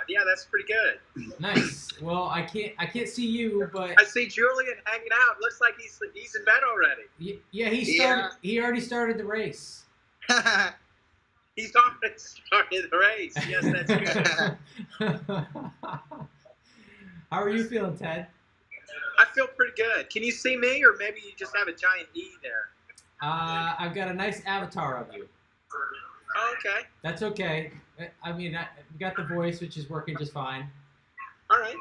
Yeah, that's pretty good. Nice. Well, I can't see you, but I see Julian hanging out. Looks like he's in bed already. yeah, he started. Yeah. He already started the race. He's already started the race. Yes, that's good. How are you feeling, Ted? I feel pretty good. Can you see me, or maybe you just have a giant E there? I've got a nice avatar of you. Oh, okay. That's okay. I mean, we got the voice, which is working just fine. All right.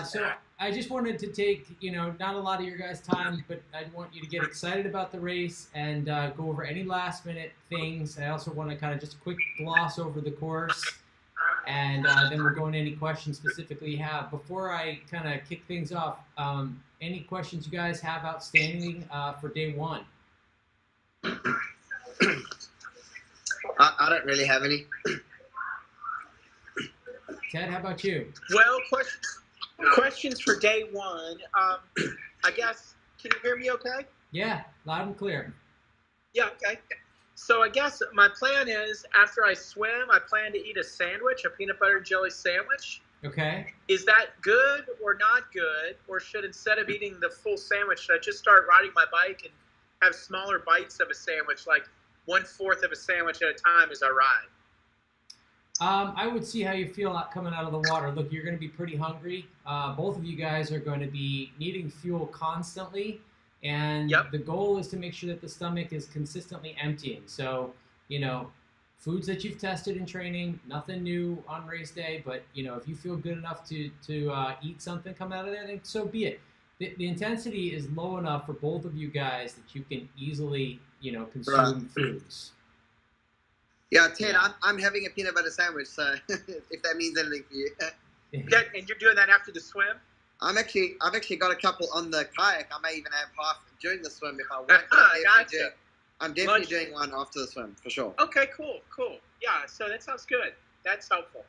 So I just wanted to take, not a lot of your guys' time, but I want you to get excited about the race and go over any last minute things. I also want to kind of just quick gloss over the course, and then we'll go into any questions specifically you have. Before I kind of kick things off, any questions you guys have outstanding for day one? I don't really have any. Ted, how about you? Well, questions for day one. I guess, can you hear me okay? Yeah, loud and clear. Yeah, okay. So I guess my plan is, after I swim, I plan to eat a sandwich, a peanut butter and jelly sandwich. Okay. Is that good or not good? Or should, instead of eating the full sandwich, should I just start riding my bike and have smaller bites of a sandwich, like 1/4 of a sandwich at a time as I ride? I would see how you feel coming out of the water. Look, you're going to be pretty hungry. Both of you guys are going to be needing fuel constantly, and Yep. The goal is to make sure that the stomach is consistently emptying. So, foods that you've tested in training, nothing new on race day, but, if you feel good enough to eat something coming out of there, then so be it. The intensity is low enough for both of you guys that you can easily, consume foods. Yeah, Ted, I'm having a peanut butter sandwich, so if that means anything for you. Yeah, and you're doing that after the swim? I've actually got a couple on the kayak. I may even have half during the swim if I want. Gotcha. I'm definitely doing one after the swim, for sure. Okay, cool. Yeah, so that sounds good. That's helpful.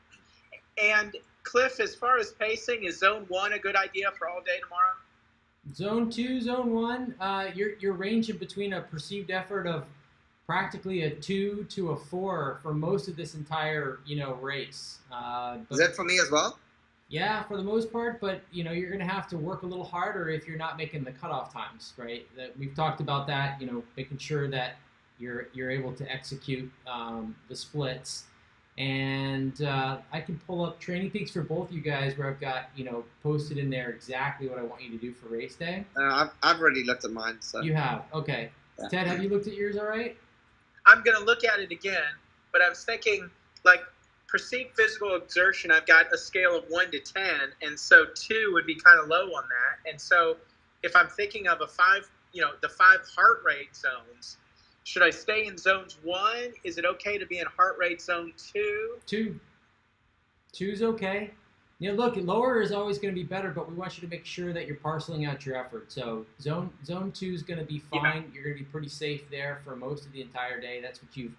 And Cliff, as far as pacing, is zone 1 a good idea for all day tomorrow? Zone 2, zone 1, you're ranging between a perceived effort of practically a 2 to a 4 for most of this entire, race. Is that for me as well? Yeah, for the most part, but you're going to have to work a little harder if you're not making the cutoff times, right? We've talked about that, making sure that you're able to execute the splits. And I can pull up training peaks for both you guys where I've got, posted in there exactly what I want you to do for race day. I've already looked at mine. So. You have? Okay. Yeah. Ted, have you looked at yours all right? I'm going to look at it again, but I was thinking, like, perceived physical exertion, I've got a scale of 1 to 10, and so 2 would be kind of low on that. And so if I'm thinking of the 5 heart rate zones, should I stay in zones 1? Is it okay to be in heart rate zone 2? 2. 2's okay. Look, lower is always going to be better, but we want you to make sure that you're parceling out your effort. So zone 2 is going to be fine. Yeah. You're going to be pretty safe there for most of the entire day. That's what you've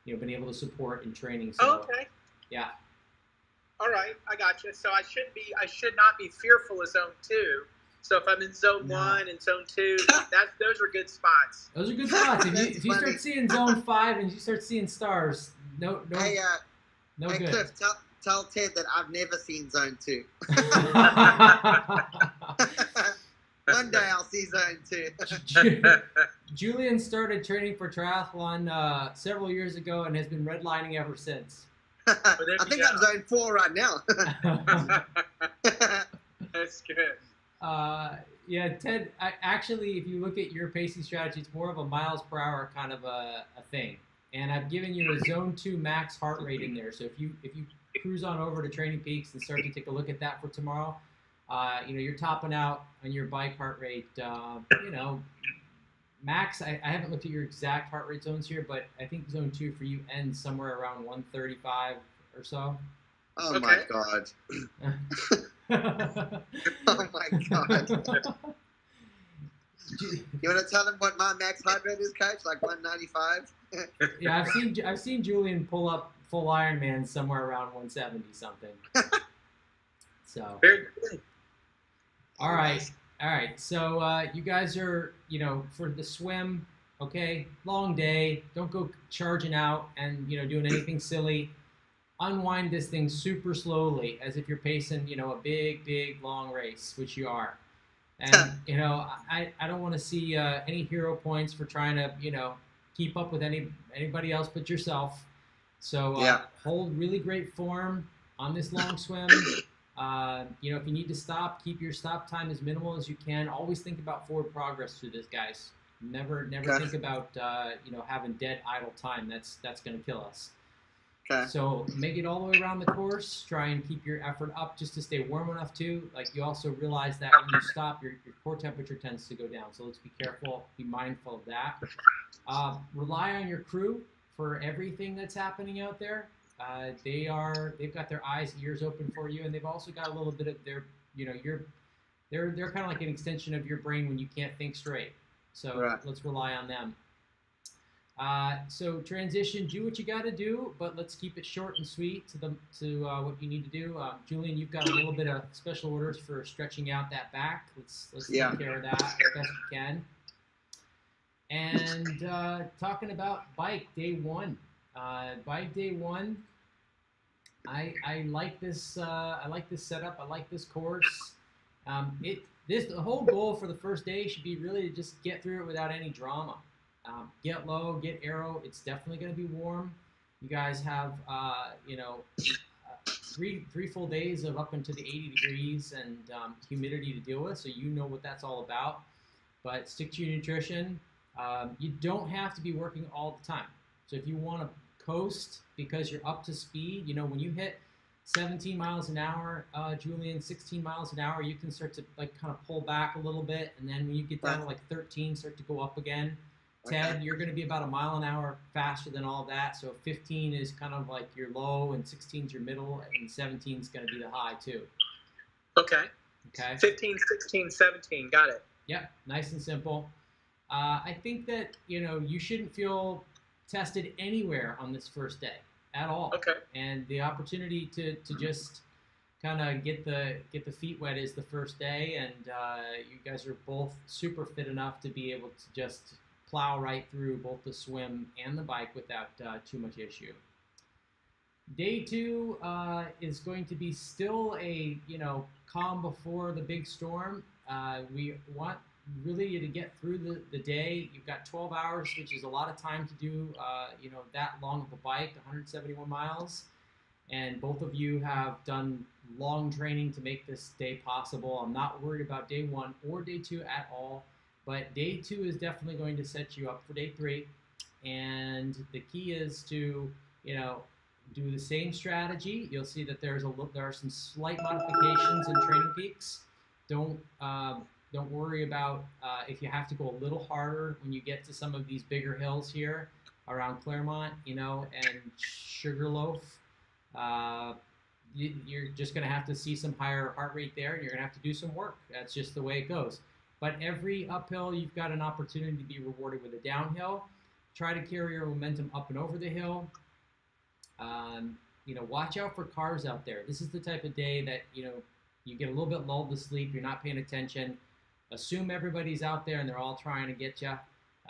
been able to support in training. So, okay. Yeah. All right, I got you. So I should not be fearful of zone 2. So if I'm in zone 1 and zone 2, those are good spots. Those are good spots. If you start seeing zone 5 and you start seing stars, no Hey, good. Cliff, tell Ted that I've never seen zone 2. One day I'll see zone 2. Julian started training for triathlon several years ago and has been redlining ever since. I think I'm zone 4 right now. That's good. Yeah, Ted, actually, if you look at your pacing strategy, it's more of a miles per hour kind of a thing. And I've given you a zone 2 max heart rate in there. So if you cruise on over to Training Peaks and start to take a look at that for tomorrow, you're topping out on your bike heart rate, max. I haven't looked at your exact heart rate zones here, but I think zone 2 for you ends somewhere around 135 or so. Oh, okay. My God. Oh, my God. You want to tell him what my max heart rate is, Coach? Like 195? Yeah, I've seen Julian pull up full Ironman somewhere around 170 something. So. Very good. All right. So you guys are, for the swim, okay, long day. Don't go charging out and doing anything silly. unwind this thing super slowly, as if you're pacing, a big, long race, which you are. And, I don't want to see any hero points for trying to, keep up with anybody else but yourself. So hold really great form on this long swim. If you need to stop, keep your stop time as minimal as you can. Always think about forward progress through this, guys. Never think about having dead idle time. That's going to kill us. Okay. So make it all the way around the course. Try and keep your effort up just to stay warm enough too. Like, you also realize that when you stop, your core temperature tends to go down. So let's be careful, be mindful of that. Rely on your crew for everything that's happening out there. They've got their eyes, ears open for you, and they've also got a little bit of their, they're kind of like an extension of your brain when you can't think straight. So let's rely on them. So transition, do what you got to do, but let's keep it short and sweet to what you need to do. Julian, you've got a little bit of special orders for stretching out that back. Let's take care of that as best we can. And talking about bike day one. Bike day one. I like this. I like this setup. I like this course. The whole goal for the first day should be really to just get through it without any drama. Get low, get aero. It's definitely going to be warm. You guys have, three full days of up into the 80 degrees and humidity to deal with, so you know what that's all about. But stick to your nutrition. You don't have to be working all the time. So if you want to coast because you're up to speed, when you hit 17 miles an hour, Julian, 16 miles an hour, you can start to kind of pull back a little bit, and then when you get down to 13, start to go up again. Ted, you're going to be about a mile an hour faster than all that, so 15 is kind of like your low, and 16 is your middle, and 17 is going to be the high too. Okay. 15, 16, 17, got it. Yep, nice and simple. I think that, you shouldn't feel tested anywhere on this first day at all. Okay. And the opportunity to just kind of get the feet wet is the first day, and you guys are both super fit enough to be able to just plow right through both the swim and the bike without too much issue. Day two is going to be still a calm before the big storm. We want really to get through the day. You've got 12 hours, which is a lot of time to do that long of a bike, 171 miles. And both of you have done long training to make this day possible. I'm not worried about day one or day two at all. But day two is definitely going to set you up for day three. And the key is to, do the same strategy. You'll see that there are some slight modifications in Training Peaks. Don't worry about if you have to go a little harder when you get to some of these bigger hills here around Claremont, and Sugarloaf. You're just going to have to see some higher heart rate there, and you're going to have to do some work. That's just the way it goes. But every uphill, you've got an opportunity to be rewarded with a downhill. Try to carry your momentum up and over the hill. Watch out for cars out there. This is the type of day that, you get a little bit lulled to sleep. You're not paying attention. Assume everybody's out there and they're all trying to get you.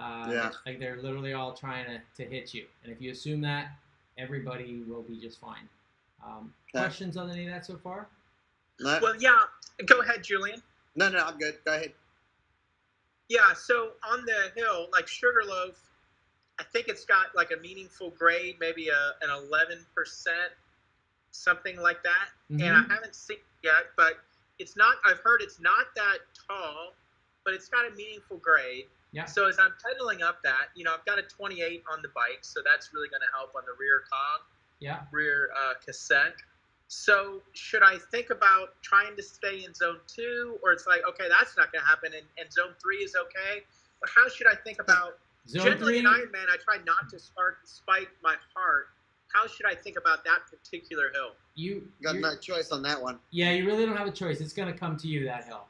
Like they're literally all trying to hit you. And if you assume that, everybody will be just fine. Questions on any of that so far? No. Well, yeah. Go ahead, Julian. No, I'm good. Go ahead. Yeah, so on the hill, like Sugarloaf, I think it's got like a meaningful grade, maybe an 11%, something like that. Mm-hmm. And I haven't seen it yet, but it's not, I've heard it's not that tall, but it's got a meaningful grade. Yeah. So as I'm pedaling up that, I've got a 28 on the bike, so that's really going to help on the rear cog, rear cassette. So should I think about trying to stay in zone 2, or it's like, okay, that's not going to happen, and zone 3 is okay? Or how should I think about, generally in Ironman, I try not to spike my heart. How should I think about that particular hill? You got no choice on that one. Yeah, you really don't have a choice. It's going to come to you, that hill.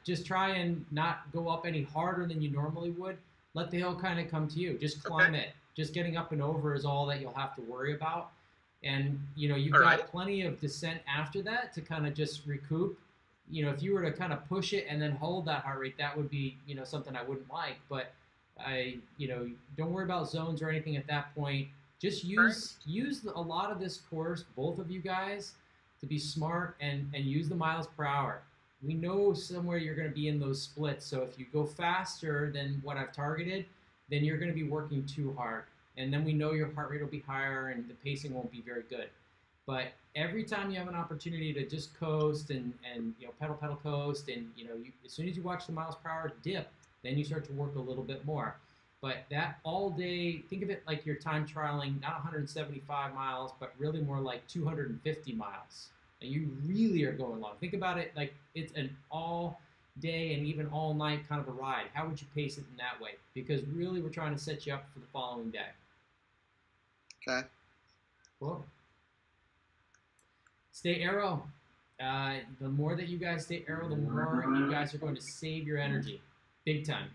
Just try and not go up any harder than you normally would. Let the hill kind of come to you. Just climb it. Just getting up and over is all that you'll have to worry about. And, you've got plenty of descent after that to kind of just recoup. If you were to kind of push it and then hold that heart rate, that would be, something I wouldn't like. But, don't worry about zones or anything at that point. Just use a lot of this course, both of you guys, to be smart and use the miles per hour. We know somewhere you're going to be in those splits. So if you go faster than what I've targeted, then you're going to be working too hard. And then we know your heart rate will be higher and the pacing won't be very good. But every time you have an opportunity to just coast and pedal coast, and as soon as you watch the miles per hour dip, then you start to work a little bit more. But that all day, think of it like you're time trialing not 175 miles, but really more like 250 miles. And you really are going long. Think about it like it's an all day and even all night kind of a ride. How would you pace it in that way? Because really we're trying to set you up for the following day. Okay. Cool. Stay aero. The more that you guys stay aero, the more you guys are going to save your energy. Big time.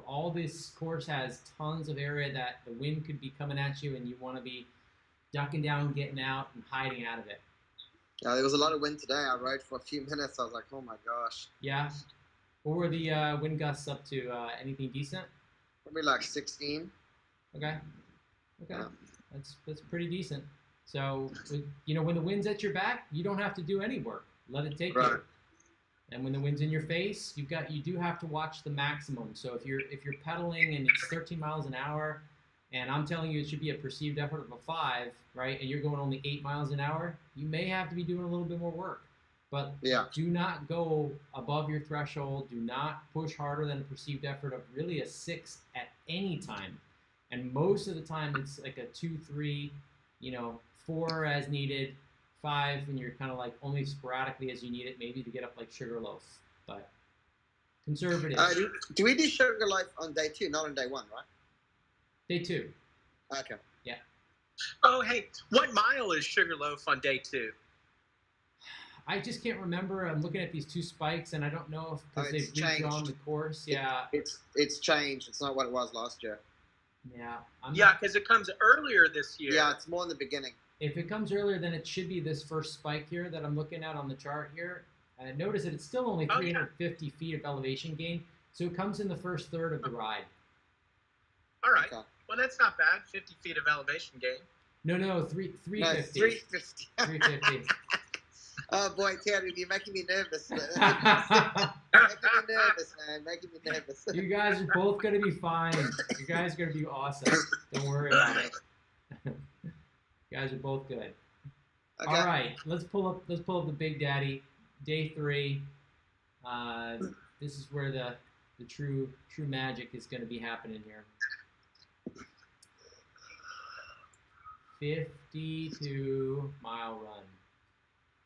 All this course has tons of area that the wind could be coming at you and you want to be ducking down, getting out, and hiding out of it. Yeah, there was a lot of wind today. I rode for a few minutes. I was like, oh my gosh. Yeah. What were the wind gusts up to? Anything decent? Probably like 16. Okay. Yeah. That's pretty decent. So, when the wind's at your back, you don't have to do any work. Let it take you. And when the wind's in your face, you do have to watch the maximum. So if you're pedaling and it's 13 miles an hour, and I'm telling you it should be a perceived effort of a 5, right? And you're going only 8 miles an hour, you may have to be doing a little bit more work. But do not go above your threshold. Do not push harder than a perceived effort of really a 6 at any time. And most of the time it's like a 2, 3, 4 as needed, 5 when you're kind of like only sporadically as you need it, maybe to get up like Sugarloaf. But conservative. Do we do Sugarloaf on day 2, not on day 1, right? Day 2. Okay. Yeah. Oh, hey, what mile is Sugarloaf on day 2? I just can't remember. I'm looking at these 2 spikes, and I don't know if because they've redrawn the course. Yeah. It's changed. It's not what it was last year. Yeah. Because it comes earlier this year. Yeah, it's more in the beginning. If it comes earlier, then it should be this first spike here that I'm looking at on the chart here. Notice that it's still only 350 feet of elevation gain, so it comes in the first third of the ride. All right. Okay. Well, that's not bad. 50 feet of elevation gain. No, 350. No, 350. 350. Oh boy, Terry, you're making me nervous. Making me nervous, man. Making me nervous. You guys are both gonna be fine. You guys are gonna be awesome. Don't worry about it. You guys are both good. Okay. All right, let's pull up the Big Daddy. Day 3. This is where the true magic is going to be happening here. 52-mile run.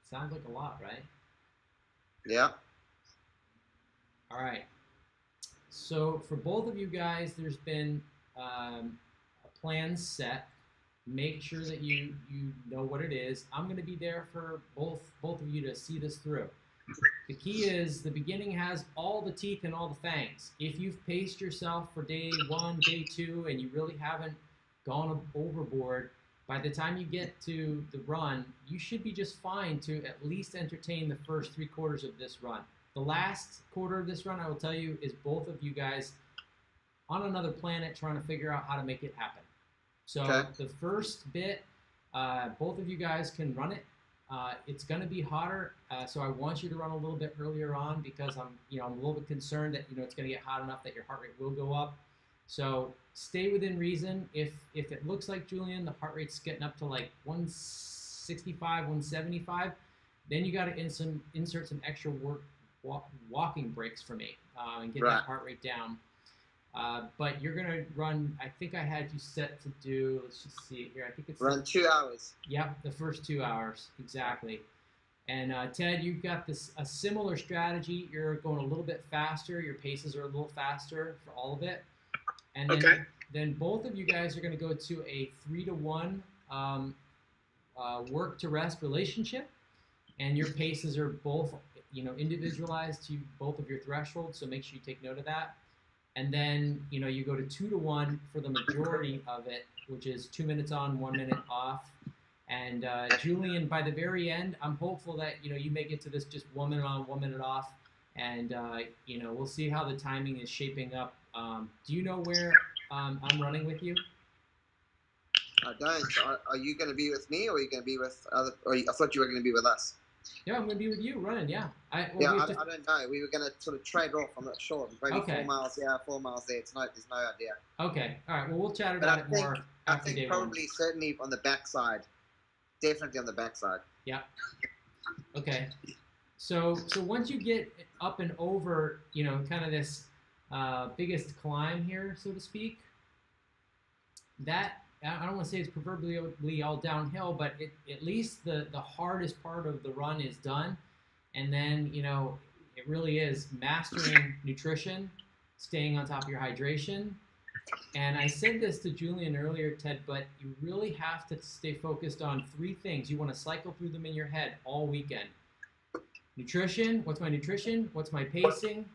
Sounds like a lot, right? Yeah. All right. So for both of you guys, there's been a plan set. Make sure that you know what it is. I'm going to be there for both of you to see this through. The key is the beginning has all the teeth and all the fangs. If you've paced yourself for day 1, day 2, and you really haven't gone overboard, by the time you get to the run, you should be just fine to at least entertain the first 3 quarters of this run. The last quarter of this run, I will tell you, is both of you guys on another planet trying to figure out how to make it happen. So the first bit, both of you guys can run it. It's going to be hotter, so I want you to run a little bit earlier on because I'm a little bit concerned that it's going to get hot enough that your heart rate will go up. So stay within reason. If it looks like Julian, the heart rate's getting up to like 165, 175, then you got to insert some extra walking breaks for me and get that heart rate down. But you're going to run, I think I had you set to do, let's just see here. I think it's run 2 hours. Yep, the first 2 hours, exactly. And Ted, you've got a similar strategy. You're going a little bit faster. Your paces are a little faster for all of it. And then both of you guys are going to go to a 3-to-1 work to rest relationship. And your paces are both, individualized to both of your thresholds. So make sure you take note of that. And then, you go to 2-to-1 for the majority of it, which is 2 minutes on, 1 minute off. And Julian, by the very end, I'm hopeful that, you may get to this just 1 minute on, 1 minute off. And, we'll see how the timing is shaping up. Do you know where I'm running with you? I don't. Are you going to be with me, or are you going to be with other? I thought you were going to be with us. Yeah, I'm going to be with you running, yeah. I don't know. We were going to sort of trade off. I'm not sure. Maybe Okay. 4 miles here, 4 miles there. There's no idea. Okay. All right. Well, we'll chat about it more after day one. Certainly on the backside. Definitely on the backside. Yeah. Okay. So once you get up and over, kind of this biggest climb here, so to speak, that I don't want to say it's proverbially all downhill, but at least the hardest part of the run is done. And then, it really is mastering nutrition, staying on top of your hydration. And I said this to Julian earlier, Ted, but you really have to stay focused on 3 things. You want to cycle through them in your head all weekend. Nutrition, what's my nutrition? What's my pacing?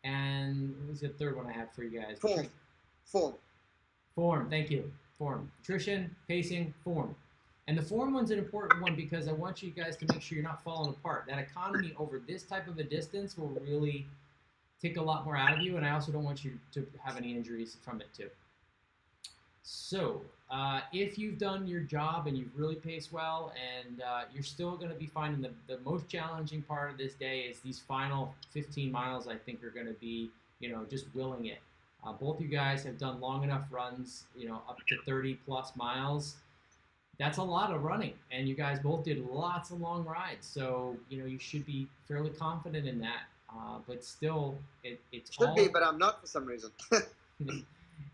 And what was the third one I have for you guys? Form, thank you. Form. Nutrition, pacing, form. And the form one's an important one because I want you guys to make sure you're not falling apart. That economy over this type of a distance will really take a lot more out of you, and I also don't want you to have any injuries from it too. So if you've done your job and you've really paced well, and you're still going to be finding the most challenging part of this day is these final 15 miles. I think are going to be, just willing it. Both you guys have done long enough runs, up to 30 plus miles. That's a lot of running, and you guys both did lots of long rides. So, you should be fairly confident in that. But still, it's should be, but I'm not for some reason.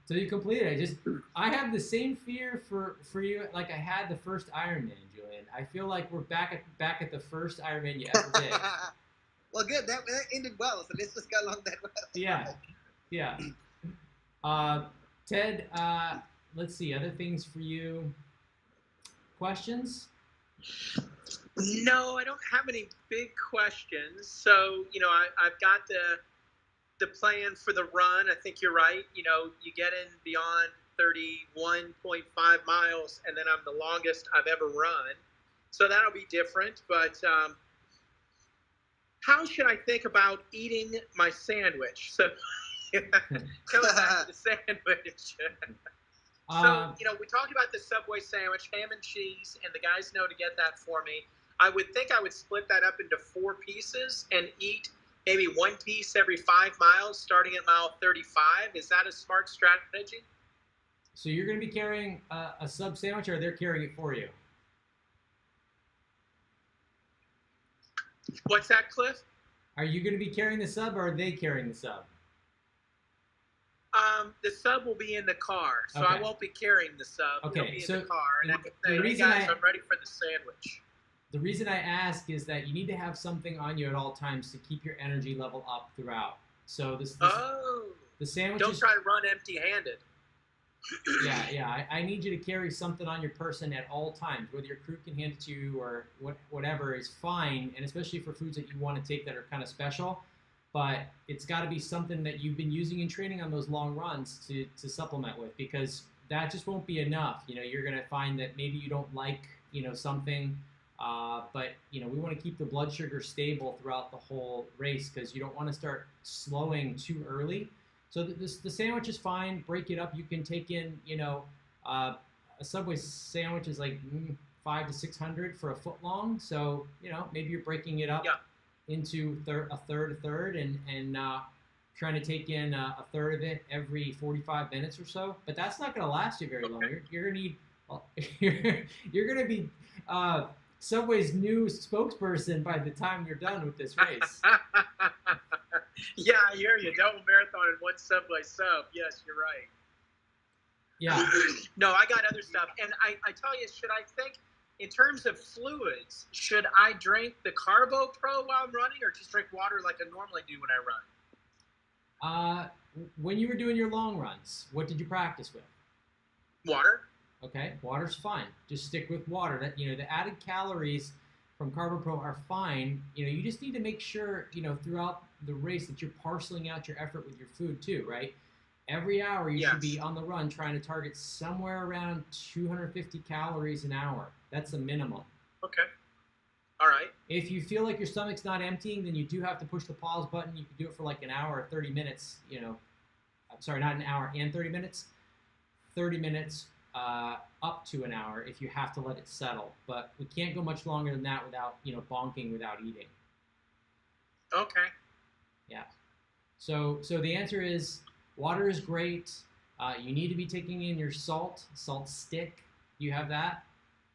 So you complete it. I have the same fear for you like I had the first Ironman, Julian. I feel like we're back at the first Ironman you ever did. Well, good. That ended well, so let's just go along that way. Yeah. Ted, let's see, other things for you. Questions? No, I don't have any big questions. So, I've got the plan for the run. I think you're right. You get in beyond 31.5 miles, and then I'm the longest I've ever run. So that'll be different. But how should I think about eating my sandwich? So coming back to the sandwich. So, we talked about the Subway sandwich, ham and cheese, and the guys know to get that for me. I would think I would split that up into 4 pieces and eat maybe 1 piece every 5 miles, starting at mile 35. Is that a smart strategy? So you're going to be carrying a sub sandwich, or they're carrying it for you? What's that, Cliff? Are you going to be carrying the sub, or are they carrying the sub? The sub will be in the car, so I won't be carrying the sub. Okay, It'll be in the car, and I can say, hey guys, I'm ready for the sandwich. The reason I ask is that you need to have something on you at all times to keep your energy level up throughout. So the sandwich. Don't try to run empty-handed. Yeah. I need you to carry something on your person at all times, whether your crew can hand it to you or whatever is fine, and especially for foods that you want to take that are kind of special. But it's got to be something that you've been using in training on those long runs to supplement with, because that just won't be enough. You're going to find that maybe you don't like, something, but, we want to keep the blood sugar stable throughout the whole race, because you don't want to start slowing too early. So the sandwich is fine. Break it up. You can take in, a Subway sandwich is like 500 to 600 for a foot long. So, maybe you're breaking it up. Yeah. Into a third, and trying to take in a third of it every 45 minutes or so. But that's not going to last you very long. You're going to need you're going to be Subway's new spokesperson by the time you're done with this race. Yeah, I hear you. Double marathon and 1 Subway sub. Yes, you're right. Yeah. No, I got other stuff, and I tell you, should I think? In terms of fluids, should I drink the Carbo Pro while I'm running, or just drink water like I normally do when I run? When you were doing your long runs, what did you practice with? Water. Okay, water's fine. Just stick with water. That the added calories from Carbo Pro are fine. You just need to make sure throughout the race that you're parceling out your effort with your food too, right? Every hour you should be on the run trying to target somewhere around 250 calories an hour. That's the minimum. Okay. All right. If you feel like your stomach's not emptying, then you do have to push the pause button. You can do it for like an hour or 30 minutes, I'm sorry, not an hour and 30 minutes. 30 minutes up to an hour if you have to let it settle. But we can't go much longer than that without, bonking without eating. Okay. Yeah. So the answer is water is great. You need to be taking in your salt stick. You have that?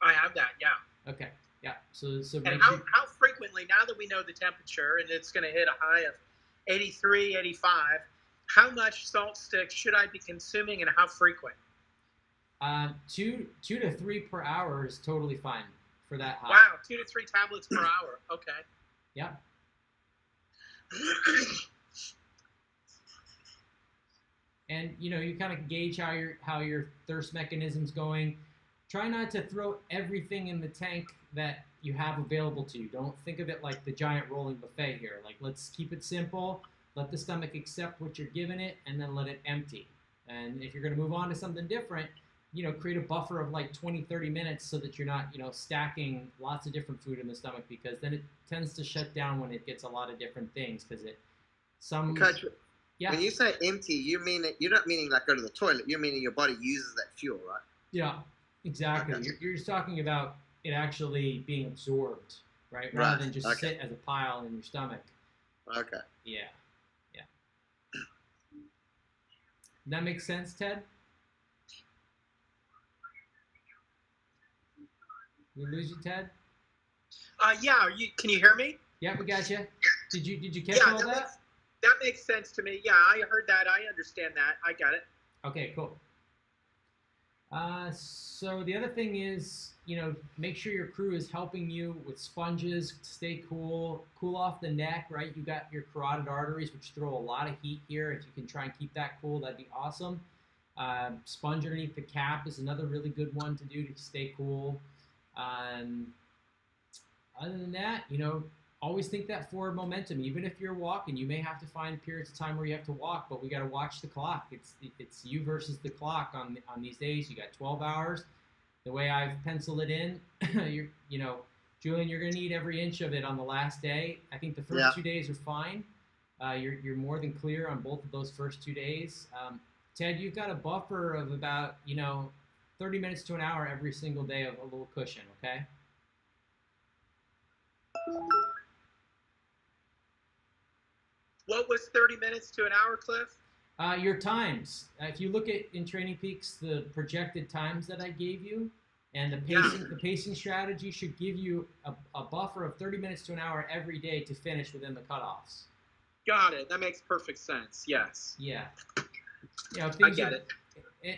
I have that, yeah. Okay. Yeah. So and make how frequently, now that we know the temperature and it's going to hit a high of 83, 85, how much salt sticks should I be consuming and how frequent? 2 to 3 per hour is totally fine for that high. Wow, 2 to 3 tablets per hour. Okay. Yeah. And you kind of gauge how your thirst mechanism's going. Try not to throw everything in the tank that you have available to you. Don't think of it like the giant rolling buffet here. Like, let's keep it simple. Let the stomach accept what you're giving it, and then let it empty. And if you're going to move on to something different, create a buffer of like 20, 30 minutes so that you're not, stacking lots of different food in the stomach, because then it tends to shut down when it gets a lot of different things. Coach, when you say empty, you're not meaning like go to the toilet. You're meaning your body uses that fuel, right? Yeah, exactly. Okay. You're just talking about it actually being absorbed, right? Rather than just sit as a pile in your stomach. Okay. Yeah. That makes sense, Ted? We lose you, Ted? Yeah. Can you hear me? Yeah, we got you. Did you catch all that? That makes sense to me. Yeah, I heard that. I understand that. I got it. Okay, cool. So the other thing is, make sure your crew is helping you with sponges, stay cool off the neck, right? You got your carotid arteries, which throw a lot of heat here. If you can try and keep that cool, that'd be awesome. Sponge underneath the cap is another really good one to do to stay cool. Other than that, always think that forward momentum. Even if you're walking, you may have to find periods of time where you have to walk, but we got to watch the clock. It's you versus the clock on these days. You got 12 hours. The way I've penciled it in, Julian, you're going to need every inch of it on the last day. I think the first 2 days are fine. You're more than clear on both of those first 2 days. Ted, you've got a buffer of about 30 minutes to an hour every single day of a little cushion. Okay. What was 30 minutes to an hour, Cliff? Your times. If you look at in Training Peaks, the projected times that I gave you, and the pacing strategy should give you a buffer of 30 minutes to an hour every day to finish within the cutoffs. Got it. That makes perfect sense. Yes. Yeah. I get it.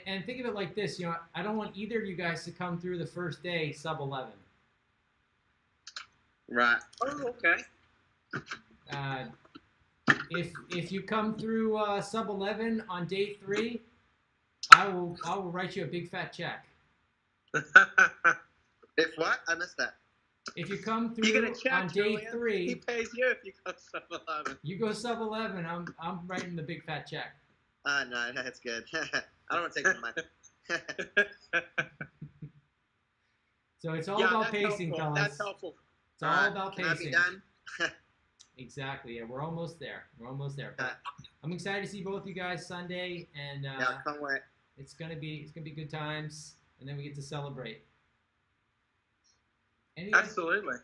And think of it like this. I don't want either of you guys to come through the first day sub 11. Right. Oh, okay. If you come through sub 11 on day 3, I will write you a big fat check. If what? I missed that. If you come through on day 3, he pays you if you go sub 11. You go sub 11, I'm writing the big fat check. No, that's good. I don't want to take the money. So it's all about pacing, helpful. fellas. That's helpful. It's all about pacing. pacing. Can I be done? Exactly. Yeah, we're almost there. But I'm excited to see both you guys Sunday, and yeah, can't wait. It's gonna be good times, and then we get to celebrate. Absolutely.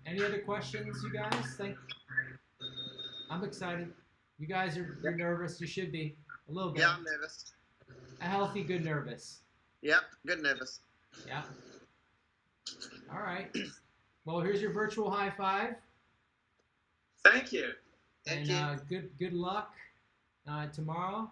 Any other questions, you guys? I'm excited. You guys you're nervous. You should be a little bit. Yeah, I'm nervous. A healthy, good nervous. Yep, good nervous. Yeah. All right. Well, here's your virtual high five. Thank you. And good luck tomorrow.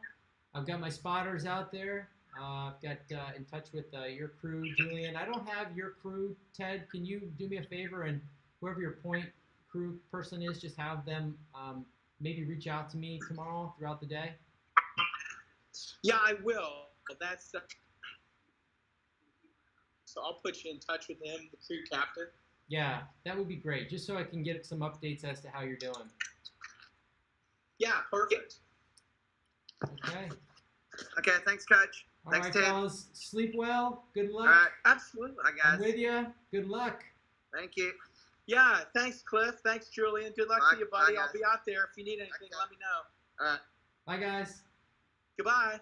I've got my spotters out there. I've got in touch with your crew, Julian. I don't have your crew, Ted. Can you do me a favor and whoever your point crew person is, just have them maybe reach out to me tomorrow throughout the day? Yeah, I will. That's so I'll put you in touch with him, the crew captain. Yeah, that would be great, just so I can get some updates as to how you're doing. Yeah, perfect. Okay. Okay, thanks, Coach. All thanks, right, Ted. fellas. Sleep well. Good luck. All right, absolutely, guys. I'm with you. Good luck. Thank you. Yeah, thanks, Cliff. Thanks, Julian. Good luck to you, buddy. Bye, I'll be out there. If you need anything, let me know. All right. Bye, guys. Goodbye.